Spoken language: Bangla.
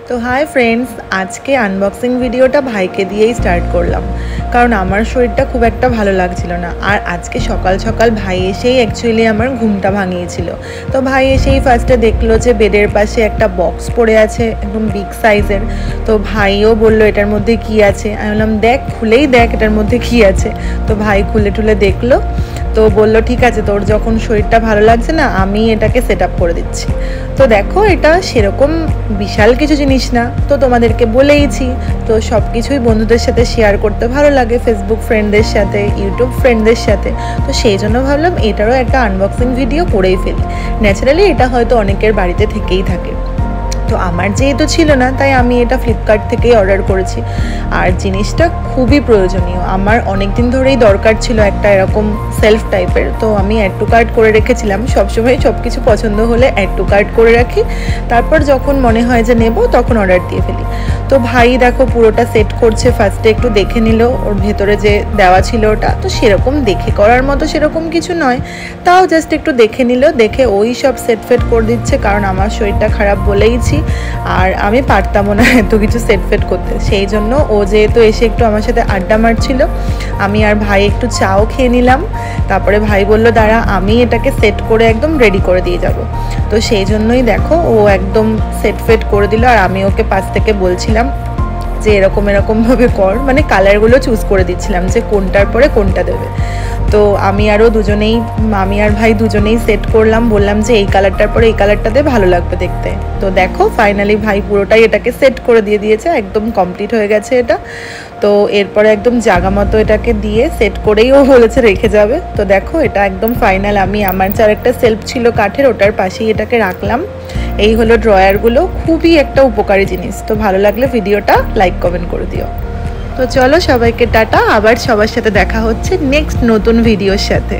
তো হাই ফ্রেন্ডস, আজকে আনবক্সিং ভিডিওটা ভাইকে দিয়েই স্টার্ট করলাম, কারণ আমার শরীরটা খুব একটা ভালো লাগছিল না। আর আজকে সকাল সকাল ভাই এসেই অ্যাকচুয়ালি আমার ঘুমটা ভাঙিয়েছিল। তো ভাই এসেই ফার্স্টে দেখলো যে বেডের পাশে একটা বক্স পড়ে আছে একদম বিগ সাইজের। তো ভাইও বলল এটার মধ্যে কি আছে। আমি বললাম দেখ, খুলেই দেখ এটার মধ্যে কি আছে। তো ভাই খুলে টুলে দেখলো, তো বলল ঠিক আছে, তোর যখন শরীরটা ভালো লাগছে না, আমি এটাকে সেট আপ করে দিচ্ছি। তো দেখো, এটা সেরকম বিশাল কিছু জিনিস না, তো তোমাদেরকে বলেইছি। তো সব কিছুই বন্ধুদের সাথে শেয়ার করতে ভালো লাগে, ফেসবুক ফ্রেন্ডদের সাথে, ইউটিউব ফ্রেন্ডদের সাথে। তো সেই জন্য ভাবলাম এটারও একটা আনবক্সিং ভিডিও করেই ফেলি। ন্যাচারালি এটা হয়তো অনেকের বাড়িতে থেকেই থাকে, তো আমার যেহেতু ছিল না, তাই আমি এটা ফ্লিপকার্ট থেকেই অর্ডার করেছি। আর জিনিসটা খুবই প্রয়োজনীয়, আমার অনেক দিন ধরেই দরকার ছিল একটা এরকম সেলফ টাইপের। তো আমি অ্যাড টু কার্ট করে রেখেছিলাম, সবসময় সব কিছু পছন্দ হলে অ্যাড টু কার্ট করে রাখি, তারপর যখন মনে হয় যে নেব তখন অর্ডার দিয়ে ফেলি। তো ভাই দেখো পুরোটা সেট করছে, ফার্স্টে একটু দেখে নিল ওর ভেতরে যে দেওয়া ছিল ওটা, তো সেরকম দেখে করার মতো সেরকম কিছু নয়, তাও জাস্ট একটু দেখে নিল, দেখে ওই সব সেট ফেট করে দিচ্ছে, কারণ আমার শরীরটা খারাপ বলেইছি আর আমি পারতামও না এত কিছু সেট ফেট করতে। সেই জন্য ও যেহেতু এসে একটু আমার সাথে আড্ডা মারছিল, আমি আর ভাই একটু চাও খেয়ে নিলাম। তারপরে ভাই বলল দাঁড়া, আমি এটাকে সেট করে একদম রেডি করে দিয়ে যাব। তো সেই জন্যই দেখো ও একদম সেট ফেট করে দিল, আর আমি ওকে পাশ থেকে বলছিলাম যে এরকম এরকমভাবে কর, মানে কালারগুলো চুজ করে দিচ্ছিলাম যে কোনটার পরে কোনটা দেবে। তো আমি আর ভাই দুজনেই সেট করলাম, বললাম যে এই কালারটার পরে এই কালারটা দিয়ে ভালো লাগবে দেখতে। তো দেখো ফাইনালি ভাই পুরোটাই এটাকে সেট করে দিয়ে দিয়েছে, একদম কমপ্লিট হয়ে গেছে এটা। তো এরপরে একদম জায়গা মতো এটাকে দিয়ে সেট করেই ও বলেছে রেখে যাবে। তো দেখো এটা একদম ফাইনাল। আমি আমার যার একটা সেলফ ছিল কাঠের, ওটার পাশেই এটাকে রাখলাম। এই হলো ড্রয়ারগুলো, খুবই একটা উপকারী জিনিস। তো ভালো লাগলে ভিডিওটা লাইক কমেন্ট করে দিও। তো চলো সবাইকে টাটা, আবার সবার সাথে দেখা হচ্ছে নেক্সট নতুন ভিডিওর সাথে।